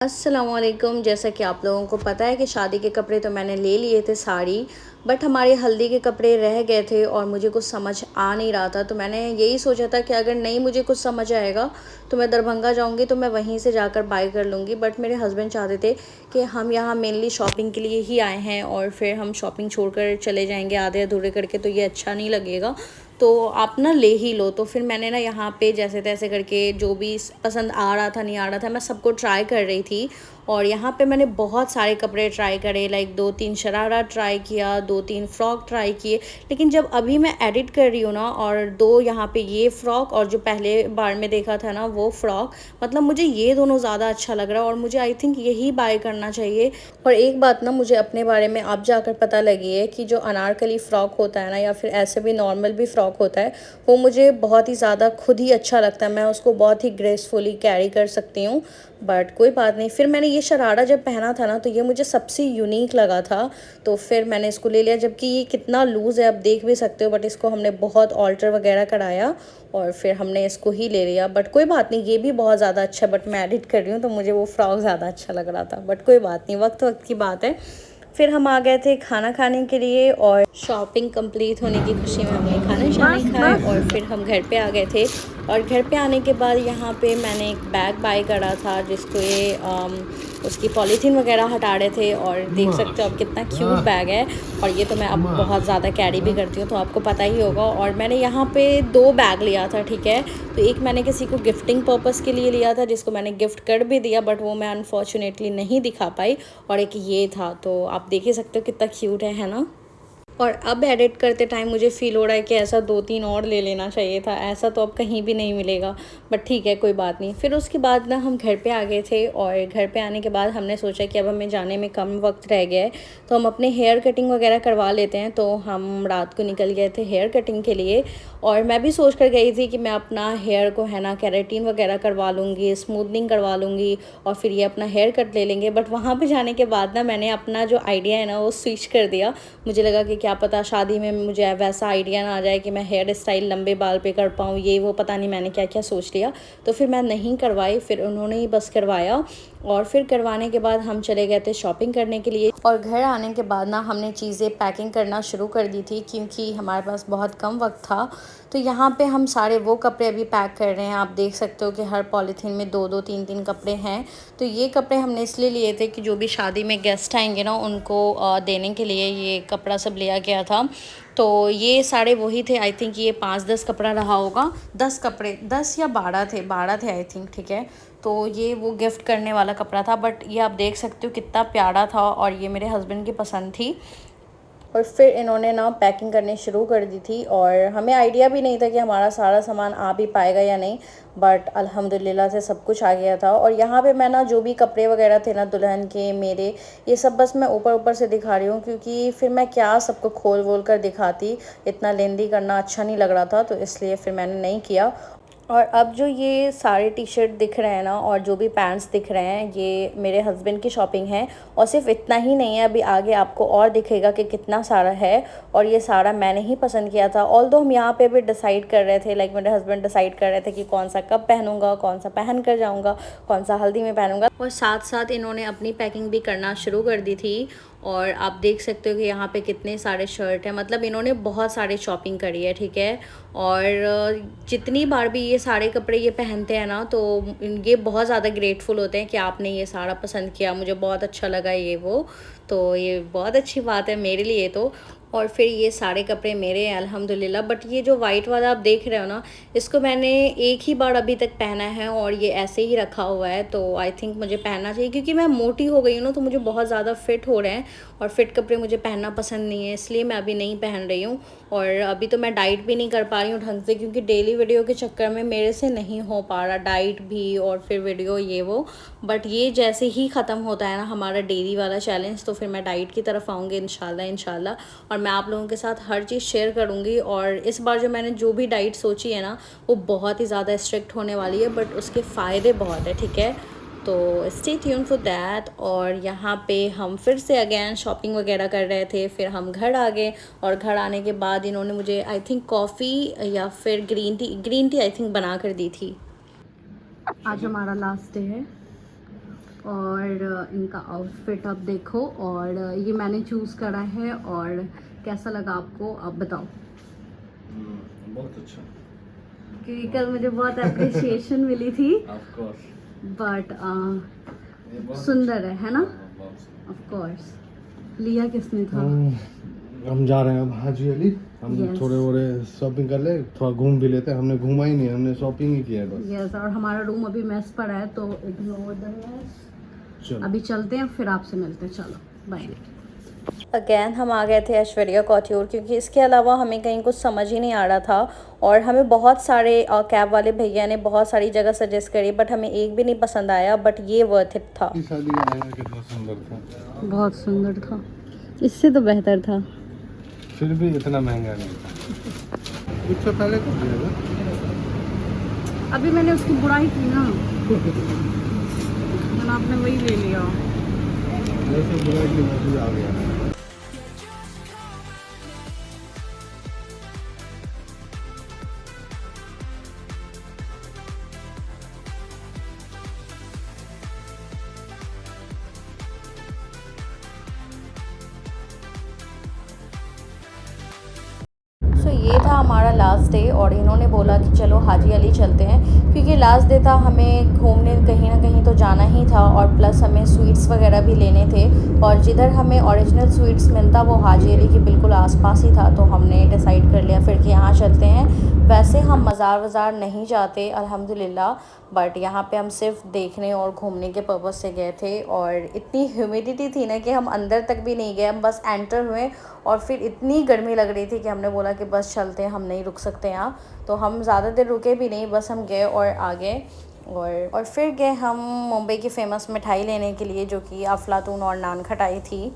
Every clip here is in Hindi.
अस्सलामुअलैकुम। जैसा कि आप लोगों को पता है कि शादी के कपड़े तो मैंने ले लिए थे साड़ी, बट हमारे हल्दी के कपड़े रह गए थे और मुझे कुछ समझ आ नहीं रहा था। तो मैंने यही सोचा था कि अगर नहीं मुझे कुछ समझ आएगा तो मैं दरभंगा जाऊंगी, तो मैं वहीं से जाकर बाय कर लूँगी। बट मेरे हस्बैंड चाहते थे कि हम यहाँ मेनली शॉपिंग के लिए ही आए हैं और फिर हम शॉपिंग छोड़कर चले जाएंगे आधे अधूरे करके, तो ये अच्छा नहीं लगेगा। तो आप ना ले ही लो। तो फिर मैंने ना यहाँ पे जैसे तैसे करके जो भी पसंद आ रहा था नहीं आ रहा था, मैं सबको ट्राई कर रही थी। और यहाँ पे मैंने बहुत सारे कपड़े ट्राई करे, लाइक 2-3 शरारा ट्राई किया, 2-3 फ्रॉक ट्राई किए। लेकिन जब अभी मैं एडिट कर रही हूँ ना, और दो यहाँ पे ये फ़्रॉक और जो पहले बार में देखा था ना वो फ़्रॉक, मतलब मुझे ये दोनों ज़्यादा अच्छा लग रहा है और मुझे आई थिंक यही बाय करना चाहिए। और एक बात ना मुझे अपने बारे में अब जाकर पता लगी है कि जो अनारकली फ़्रॉक होता है ना, या फिर ऐसे भी नॉर्मल भी फ़्रॉक होता है, वो मुझे बहुत ही ज़्यादा खुद ही अच्छा लगता है। मैं उसको बहुत ही ग्रेसफुली कैरी कर सकती हूँ। बट कोई बात नहीं, फिर मैंने ये शरारा जब पहना था ना तो ये मुझे सबसे यूनिक लगा था, तो फिर मैंने इसको ले लिया। जबकि ये कितना लूज़ है आप देख भी सकते हो, बट इसको हमने बहुत ऑल्टर वगैरह कराया और फिर हमने इसको ही ले लिया। बट कोई बात नहीं, ये भी बहुत ज़्यादा अच्छा है, बट मैं एडिट कर रही हूँ तो मुझे वो फ्रॉक ज़्यादा अच्छा लग रहा था। बट कोई बात नहीं, वक्त वक्त की बात है। फिर हम आ गए थे खाना खाने के लिए और शॉपिंग कंप्लीट होने की खुशी में हमने खाने शाने खाए और फिर हम घर पे आ गए थे। और घर पे आने के बाद यहाँ पे मैंने एक बैग बाय करा था, जिसको ये उसकी पॉलीथीन वगैरह हटा रहे थे, और देख सकते हो आप कितना क्यूट बैग है। और ये तो मैं अब बहुत ज़्यादा कैरी भी करती हूँ, तो आपको पता ही होगा। और मैंने यहाँ पे 2 बैग लिया था, ठीक है। तो एक मैंने किसी को गिफ्टिंग पर्पज़ के लिए लिया था, जिसको मैंने गिफ्ट कर भी दिया, बट वो मैं अनफॉर्चुनेटली नहीं दिखा पाई। और एक ये था, तो आप देख ही सकते हो कितना क्यूट है ना। और अब एडिट करते टाइम मुझे फ़ील हो रहा है कि ऐसा 2-3 और ले लेना चाहिए था, ऐसा तो अब कहीं भी नहीं मिलेगा। बट ठीक है, कोई बात नहीं। फिर उसके बाद ना हम घर पे आ गए थे और घर पे आने के बाद हमने सोचा कि अब हमें जाने में कम वक्त रह गया है, तो हम अपने हेयर कटिंग वगैरह करवा लेते हैं। तो हम रात को निकल गए थे हेयर कटिंग के लिए। और मैं भी सोच कर गई थी कि मैं अपना हेयर को है ना केराटिन वगैरह करवा लूँगी, स्मूथनिंग करवा लूँगी और फिर ये अपना हेयर कट ले लेंगे। बट वहाँ पे जाने के बाद ना मैंने अपना जो आइडिया है ना वो स्विच कर दिया। मुझे लगा कि क्या पता शादी में मुझे वैसा आइडिया ना आ जाए कि मैं हेयर स्टाइल लंबे बाल पे कर पाऊँ, ये वो पता नहीं मैंने क्या क्या सोच लिया। तो फिर मैं नहीं करवाई, फिर उन्होंने ही बस करवाया। और फिर करवाने के बाद हम चले गए थे शॉपिंग करने के लिए। और घर आने के बाद ना हमने चीज़ें पैकिंग करना शुरू कर दी थी, क्योंकि हमारे पास बहुत कम वक्त था। तो यहाँ पे हम सारे वो कपड़े अभी पैक कर रहे हैं। आप देख सकते हो कि हर पॉलीथीन में 2-2 3-3 कपड़े हैं। तो ये कपड़े हमने इसलिए लिए थे कि जो भी शादी में गेस्ट आएंगे ना उनको देने के लिए ये कपड़ा सब लिया गया था। तो ये सारे वही थे, आई थिंक ये 5-10 कपड़ा रहा होगा। 10 कपड़े, 10 या 12 थे आई थिंक, ठीक है। तो ये वो गिफ्ट करने वाला कपड़ा था, बट ये आप देख सकते हो कितना प्यारा था और ये मेरे हस्बैंड की पसंद थी। और फिर इन्होंने ना पैकिंग करनी शुरू कर दी थी और हमें आइडिया भी नहीं था कि हमारा सारा सामान आ भी पाएगा या नहीं। बट अल्हम्दुलिल्लाह से सब कुछ आ गया था। और यहाँ पे मैं ना जो भी कपड़े वगैरह थे ना दुल्हन के मेरे, ये सब बस मैं ऊपर ऊपर से दिखा रही हूँ, क्योंकि फिर मैं क्या सबको खोल वोल कर दिखाती, इतना लेंदी करना अच्छा नहीं लग रहा था, तो इसलिए फिर मैंने नहीं किया। और अब जो ये सारे टी शर्ट दिख रहे हैं ना और जो भी पैंट्स दिख रहे हैं, ये मेरे हस्बैंड की शॉपिंग है। और सिर्फ इतना ही नहीं है, अभी आगे आपको और दिखेगा कि कितना सारा है। और ये सारा मैंने ही पसंद किया था। ऑल्दो हम यहाँ पे भी डिसाइड कर रहे थे, लाइक मेरे हस्बैंड डिसाइड कर रहे थे कि कौन सा कब पहनूंगा, कौन सा पहन कर जाऊँगा, कौन सा हल्दी में पहनूंगा। और साथ साथ इन्होंने अपनी पैकिंग भी करना शुरू कर दी थी। और आप देख सकते हो कि यहाँ पे कितने सारे शर्ट हैं, मतलब इन्होंने बहुत सारे शॉपिंग करी है, ठीक है। और जितनी बार भी ये सारे कपड़े ये पहनते हैं ना, तो ये बहुत ज़्यादा ग्रेटफुल होते हैं कि आपने ये सारा पसंद किया, मुझे बहुत अच्छा लगा ये वो। तो ये बहुत अच्छी बात है मेरे लिए तो। और फिर ये सारे कपड़े मेरे हैं अल्हम्दुलिल्लाह। बट ये जो वाइट वाला आप देख रहे हो ना, इसको मैंने एक ही बार अभी तक पहना है और ये ऐसे ही रखा हुआ है। तो आई थिंक मुझे पहनना चाहिए, क्योंकि मैं मोटी हो गई हूँ ना, तो मुझे बहुत ज़्यादा फिट हो रहे हैं और फिट कपड़े मुझे पहनना पसंद नहीं है, इसलिए मैं अभी नहीं पहन रही हूँ। और अभी तो मैं डाइट भी नहीं कर पा रही हूँ ढंग से, क्योंकि डेली वीडियो के चक्कर में मेरे से नहीं हो पा रहा डाइट भी और फिर वीडियो ये वो। बट ये जैसे ही ख़त्म होता है ना हमारा डेली वाला चैलेंज, तो फिर मैं डाइट की तरफ आऊँगी इंशाल्लाह। और मैं आप लोगों के साथ हर चीज़ शेयर करूँगी। और इस बार जो मैंने जो भी डाइट सोची है ना, वो बहुत ही ज़्यादा स्ट्रिक्ट होने वाली है, बट उसके फ़ायदे बहुत है, ठीक है। तो स्टे ट्यून फॉर दैट। और यहाँ पे हम फिर से अगेन शॉपिंग वगैरह कर रहे थे, फिर हम घर आ गए। और घर आने के बाद इन्होंने मुझे आई थिंक कॉफ़ी या फिर ग्रीन टी आई थिंक बना कर दी थी। आज हमारा लास्ट डे है और इनका आउटफिट आप देखो, और ये मैंने चूज़ करा है। और कैसा लगा आपको, आप बताओ। बहुत अच्छा, क्योंकि कल मुझे बहुत अप्रिसिएशन मिली थी, ऑफ कोर्स, बट ये बहुत सुंदर है ना। हाँ, बहुत सुंदर। Of course. लिया किसने था? हम जा रहे हैं अब हाजी अली। हम Yes. थोड़े शॉपिंग कर ले, थोड़ा घूम भी लेते हैं। हमने घूमा ही नहीं, हमने शॉपिंग ही किया है बस। यस, और हमारा रूम अभी मेस पड़ा है, तो इग्नोर द मेस। चलो अभी चलते हैं, फिर आपसे मिलते हैं। चलो बाय। अगेन हम आ गए थे ऐश्वर्या कॉट्योर, क्योंकि इसके अलावा हमें कहीं कुछ समझ ही नहीं आ रहा था। और हमें बहुत सारे कैब वाले भैया ने बहुत सारी जगह सजेस्ट करी, बट हमें एक भी नहीं पसंद आया। बट ये वर्थ इट था। शादी का लहंगा कितना सुंदर था, बहुत सुंदर था, इससे तो बेहतर था। फिर भी इतना महंगा नहीं था। कुछ तो पहले कर दिया अभी मैंने उसकी बुराई की ना, मैंने आपने वही ले लिया। जैसे बुराई की मौजूद आ गया। ये था हमारा लास्ट डे, और इन्होंने बोला कि चलो हाजी अली चलते हैं, क्योंकि लास्ट डे था, हमें घूमने कहीं ना कहीं तो जाना ही था। और प्लस हमें स्वीट्स वगैरह भी लेने थे, और जिधर हमें ओरिजिनल स्वीट्स मिलता वो हाजी अली के बिल्कुल आसपास ही था। तो हमने डिसाइड कर लिया फिर कि यहाँ चलते हैं। वैसे हम मज़ार वज़ार नहीं जाते अल्हम्दुलिल्लाह, बट यहाँ पे हम सिर्फ देखने और घूमने के पर्पज़ से गए थे। और इतनी ह्यूमिडिटी थी ना कि हम अंदर तक भी नहीं गए, हम बस एंटर हुए, और फिर इतनी गर्मी लग रही थी कि हमने बोला कि बस चलते हैं, हम नहीं रुक सकते यहाँ। तो हम ज़्यादा देर रुके भी नहीं, बस हम गए और आ गए। और फिर गए हम मुंबई की फ़ेमस मिठाई लेने के लिए, जो कि अफलातून और नान खटाई थी।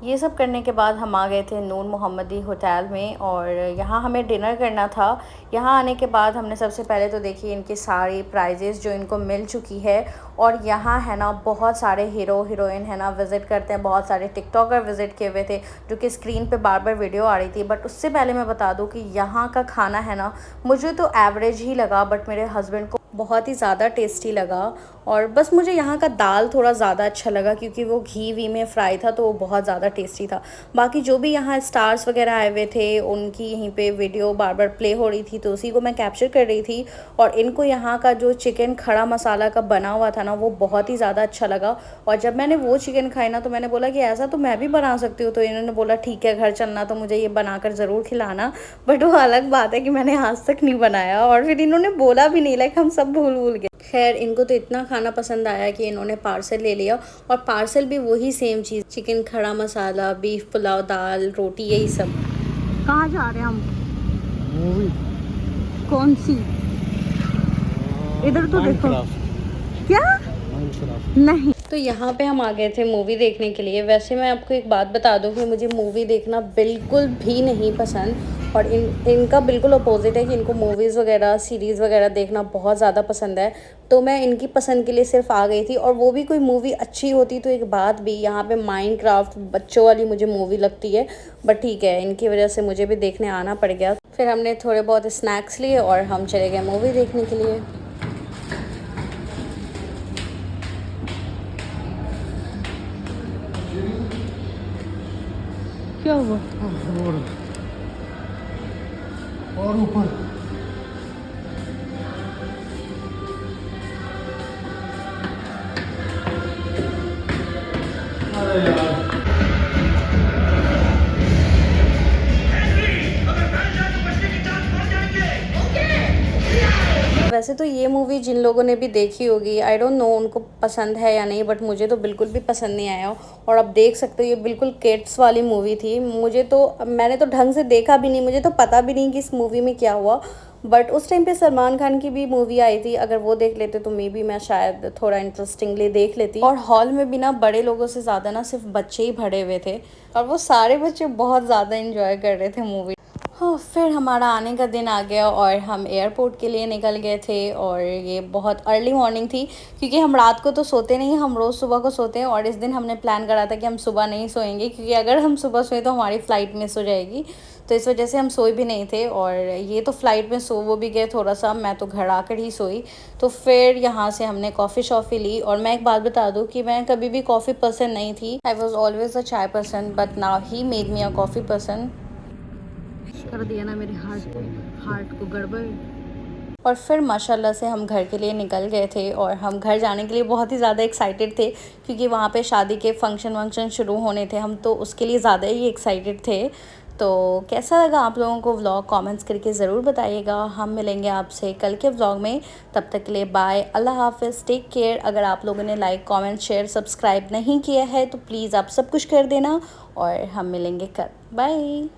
ये सब करने के बाद हम आ गए थे नून मोहम्मदी होटल में, और यहाँ हमें डिनर करना था। यहाँ आने के बाद हमने सबसे पहले तो देखी इनकी सारी प्राइजेज़ जो इनको मिल चुकी है। और यहाँ है ना बहुत सारे हीरो हीरोइन है ना विज़िट करते हैं, बहुत सारे टिकटॉकर विज़िट किए हुए थे, जो कि स्क्रीन पे बार बार वीडियो आ रही थी। बट उससे पहले मैं बता दूँ कि यहाँ का खाना है ना, मुझे तो एवरेज ही लगा, बट मेरे हस्बैंड को बहुत ही ज़्यादा टेस्टी लगा। और बस मुझे यहाँ का दाल थोड़ा ज़्यादा अच्छा लगा, क्योंकि वो घी वी में फ्राई था, तो वो बहुत ज़्यादा टेस्टी था। बाकी जो भी यहाँ स्टार्स वगैरह आए हुए थे, उनकी यहीं पे वीडियो बार बार प्ले हो रही थी, तो उसी को मैं कैप्चर कर रही थी। और इनको यहाँ का जो चिकन खड़ा मसाला का बना हुआ था ना, वो बहुत ही ज़्यादा अच्छा लगा। और जब मैंने वो चिकन खाई ना, तो मैंने बोला कि ऐसा तो मैं भी बना सकती हूँ। तो इन्होंने बोला ठीक है, घर चलना तो मुझे ये बनाकर ज़रूर खिलाना। बट वो अलग बात है कि मैंने आज तक नहीं बनाया, और फिर इन्होंने बोला भी नहीं, लाइक हम सब भूल गए। खैर, इनको तो इतना खाना पसंद आया कि इन्होंने पार्सल ले लिया, और पार्सल भी वही सेम चीज़, चिकन खड़ा मसाला, बीफ पुलाव, दाल, रोटी, यही सब। कहाँ जा रहे हैं हम? मूवी कौन सी? इधर तो देखो। क्या? नहीं। तो यहाँ पे हम आ गए थे मूवी देखने के लिए। वैसे मैं आपको एक बात बता दूँ कि मुझे मूवी देखना बिल्कुल भी नहीं पसंद, और इनका बिल्कुल अपोजिट है कि इनको मूवीज़ वगैरह, सीरीज़ वगैरह देखना बहुत ज़्यादा पसंद है। तो मैं इनकी पसंद के लिए सिर्फ आ गई थी, और वो भी कोई मूवी अच्छी होती तो एक बात भी। यहाँ पे माइनक्राफ्ट बच्चों वाली मुझे मूवी लगती है, बट ठीक है, इनकी वजह से मुझे भी देखने आना पड़ गया। फिर हमने थोड़े बहुत स्नैक्स लिए और हम चले गए मूवी देखने के लिए। क्या हुआ? और ऊपर वैसे तो ये मूवी जिन लोगों ने भी देखी होगी, आई डोंट नो उनको पसंद है या नहीं, बट मुझे तो बिल्कुल भी पसंद नहीं आया। और आप देख सकते हो, ये बिल्कुल किड्स वाली मूवी थी। मैंने तो ढंग से देखा भी नहीं, मुझे तो पता भी नहीं कि इस मूवी में क्या हुआ। बट उस टाइम पे सलमान खान की भी मूवी आई थी, अगर वो देख लेते तो मे बी मैं शायद थोड़ा इंटरेस्टिंगली देख लेती। और हॉल में भी ना बड़े लोगों से ज़्यादा ना सिर्फ बच्चे ही भरे हुए थे, और वो सारे बच्चे बहुत ज़्यादा इंजॉय कर रहे थे मूवी। हाँ, फिर हमारा आने का दिन आ गया और हम एयरपोर्ट के लिए निकल गए थे और ये बहुत अर्ली मॉर्निंग थी क्योंकि हम रात को तो सोते नहीं, हम रोज़ सुबह को सोते हैं और इस दिन हमने प्लान करा था कि हम सुबह नहीं सोएंगे क्योंकि अगर हम सुबह सोए तो हमारी फ़्लाइट मिस हो जाएगी। तो इस वजह से हम सोए भी नहीं थे और ये तो फ़्लाइट में सो वो भी गए थोड़ा सा, मैं तो घर आकर ही सोई। तो फिर यहाँ से हमने कॉफ़ी शॉफ़ी ली और मैं एक बात बता दूँ कि मैं कभी भी कॉफ़ी पसंद नहीं थी। आई वॉज़ ऑलवेज़ अ चाय पसंद but now he made me a coffee पसंद। कर दिया ना मेरे हार्ट को गड़बड़। और फिर माशाल्लाह से हम घर के लिए निकल गए थे और हम घर जाने के लिए बहुत ही ज़्यादा एक्साइटेड थे क्योंकि वहाँ पे शादी के फंक्शन वंक्शन शुरू होने थे, हम तो उसके लिए ज़्यादा ही एक्साइटेड थे। तो कैसा लगा आप लोगों को व्लॉग, कमेंट्स करके ज़रूर बताइएगा। हम मिलेंगे आपसे कल के व्लॉग में, तब तक के लिए बाय, अल्लाह हाफ़िज़, टेक केयर। अगर आप लोगों ने लाइक, कमेंट, शेयर, सब्सक्राइब नहीं किया है तो प्लीज़ आप सब कुछ कर देना और हम मिलेंगे कल। बाय।